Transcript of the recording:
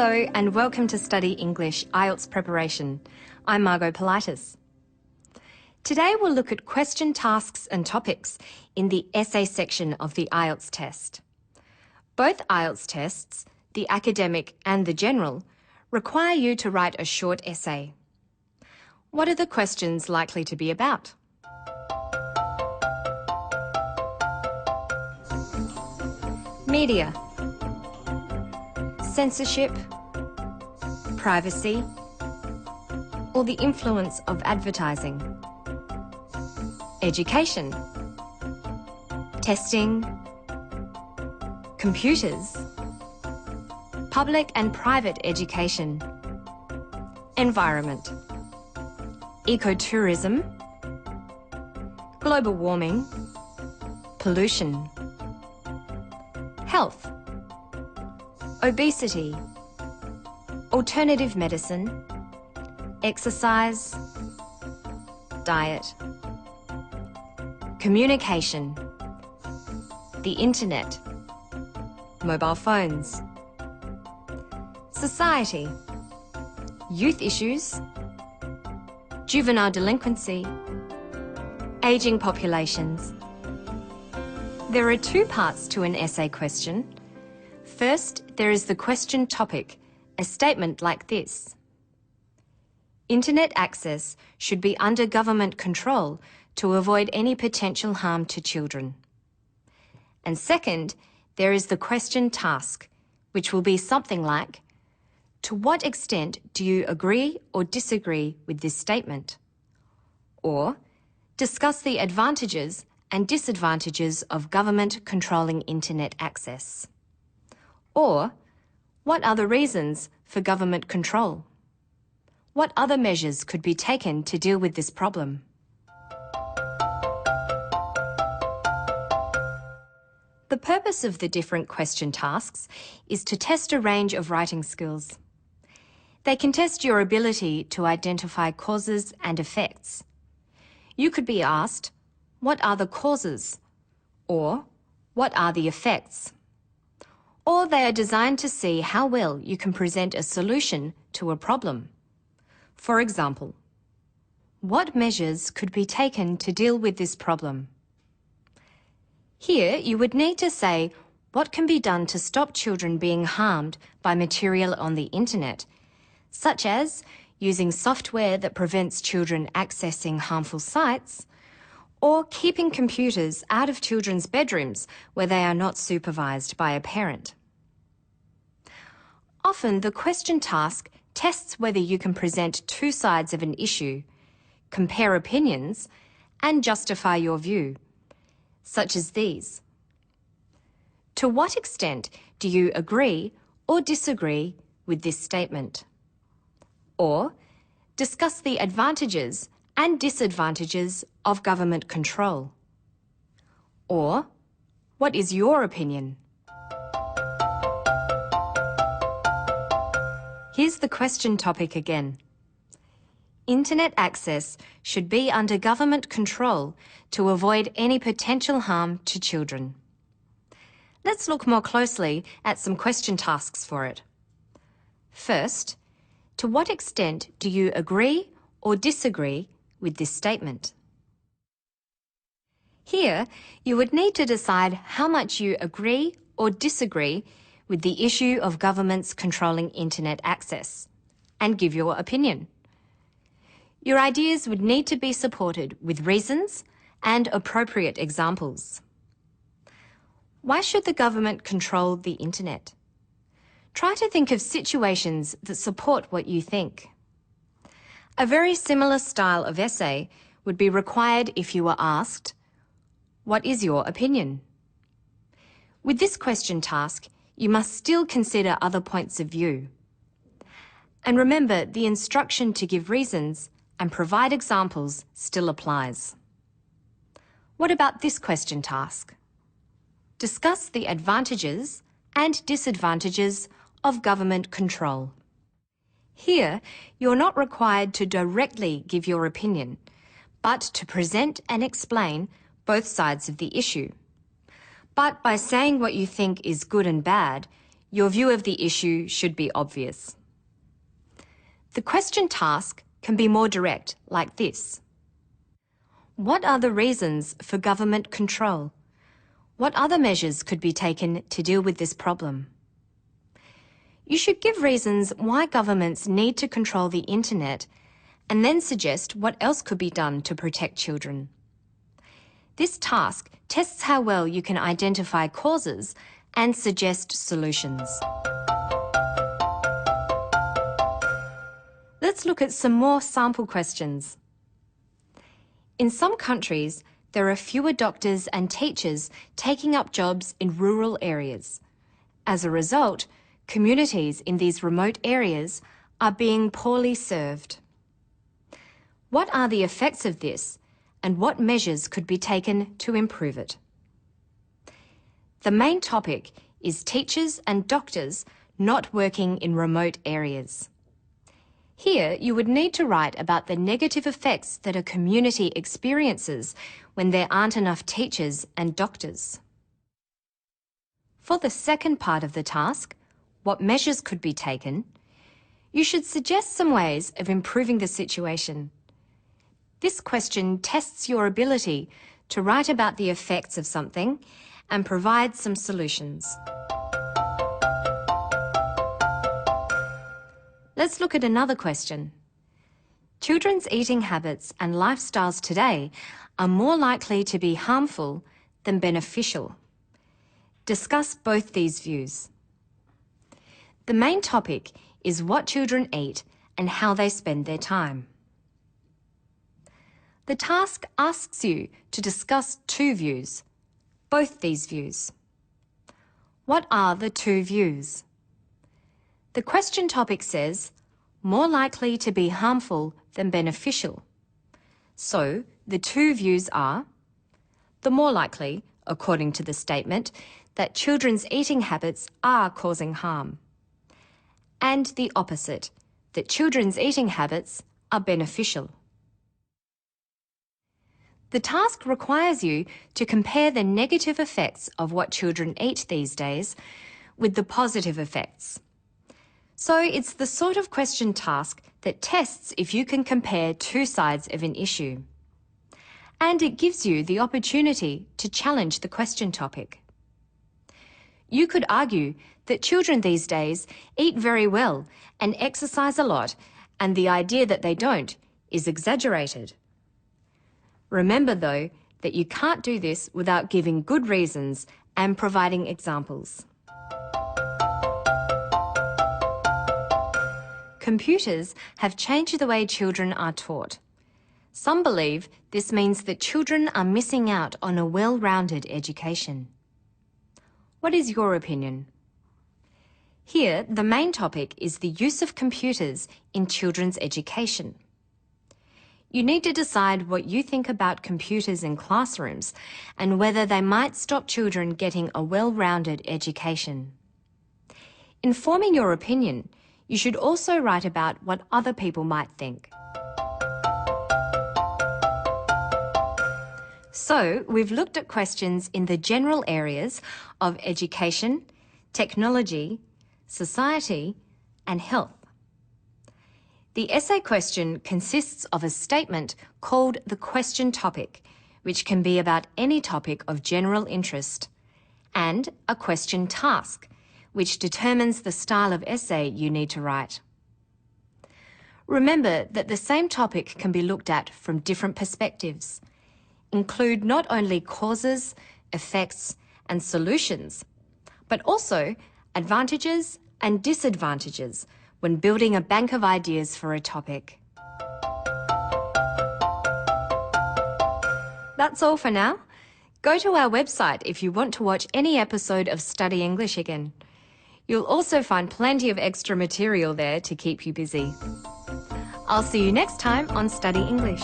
Hello and welcome to Study English IELTS Preparation. I'm Margot Politis. Today we'll look at question tasks and topics in the essay section of the IELTS test. Both IELTS tests, the academic and the general, require you to write a short essay. What are the questions likely to be about? Media, censorship, privacy, or the influence of advertising. Education, testing, computers, public and private education, environment, ecotourism, global warming, pollution, health, obesity, alternative medicine, exercise, diet, communication, the internet, mobile phones, society, youth issues, juvenile delinquency, ageing populations. There are two parts to an essay question. First, there is the question topic, a statement like this. Internet access should be under government control to avoid any potential harm to children. And second, there is the question task, which will be something like, to what extent do you agree or disagree with this statement? Or, discuss the advantages and disadvantages of government controlling internet access. Or, what are the reasons for government control? What other measures could be taken to deal with this problem? The purpose of the different question tasks is to test a range of writing skills. They can test your ability to identify causes and effects. You could be asked, what are the causes? Or, what are the effects? Or they are designed to see how well you can present a solution to a problem. For example, what measures could be taken to deal with this problem? Here, you would need to say what can be done to stop children being harmed by material on the internet, such as using software that prevents children accessing harmful sites, or keeping computers out of children's bedrooms where they are not supervised by a parent. Often, the question task tests whether you can present two sides of an issue, compare opinions, and justify your view, such as these. To what extent do you agree or disagree with this statement? Or, discuss the advantages and disadvantages of government control. Or, what is your opinion? Here's the question topic again. Internet access should be under government control to avoid any potential harm to children. Let's look more closely at some question tasks for it. First, to what extent do you agree or disagree with this statement? Here, you would need to decide how much you agree or disagree with the issue of governments controlling internet access, and give your opinion. Your ideas would need to be supported with reasons and appropriate examples. Why should the government control the internet? Try to think of situations that support what you think. A very similar style of essay would be required if you were asked, what is your opinion? With this question task, you must still consider other points of view. And remember, the instruction to give reasons and provide examples still applies. What about this question task? Discuss the advantages and disadvantages of government control. Here, you're not required to directly give your opinion, but to present and explain both sides of the issue. But by saying what you think is good and bad, your view of the issue should be obvious. The question task can be more direct, like this. What are the reasons for government control? What other measures could be taken to deal with this problem? You should give reasons why governments need to control the internet and then suggest what else could be done to protect children. This task tests how well you can identify causes and suggest solutions. Let's look at some more sample questions. In some countries, there are fewer doctors and teachers taking up jobs in rural areas. As a result, communities in these remote areas are being poorly served. What are the effects of this, and what measures could be taken to improve it? The main topic is teachers and doctors not working in remote areas. Here, you would need to write about the negative effects that a community experiences when there aren't enough teachers and doctors. For the second part of the task, what measures could be taken, you should suggest some ways of improving the situation. This question tests your ability to write about the effects of something and provide some solutions. Let's look at another question. Children's eating habits and lifestyles today are more likely to be harmful than beneficial. Discuss both these views. The main topic is what children eat and how they spend their time. The task asks you to discuss two views, both these views. What are the two views? The question topic says, more likely to be harmful than beneficial. So, the two views are the more likely, according to the statement, that children's eating habits are causing harm, and the opposite, that children's eating habits are beneficial. The task requires you to compare the negative effects of what children eat these days with the positive effects. So it's the sort of question task that tests if you can compare two sides of an issue. And it gives you the opportunity to challenge the question topic. You could argue that children these days eat very well and exercise a lot, and the idea that they don't is exaggerated. Remember, though, that you can't do this without giving good reasons and providing examples. Computers have changed the way children are taught. Some believe this means that children are missing out on a well-rounded education. What is your opinion? Here, the main topic is the use of computers in children's education. You need to decide what you think about computers in classrooms and whether they might stop children getting a well-rounded education. In forming your opinion, you should also write about what other people might think. So, we've looked at questions in the general areas of education, technology, society, and health. The essay question consists of a statement called the question topic, which can be about any topic of general interest, and a question task, which determines the style of essay you need to write. Remember that the same topic can be looked at from different perspectives. Include not only causes, effects, and solutions, but also advantages and disadvantages when building a bank of ideas for a topic. That's all for now. Go to our website if you want to watch any episode of Study English again. You'll also find plenty of extra material there to keep you busy. I'll see you next time on Study English.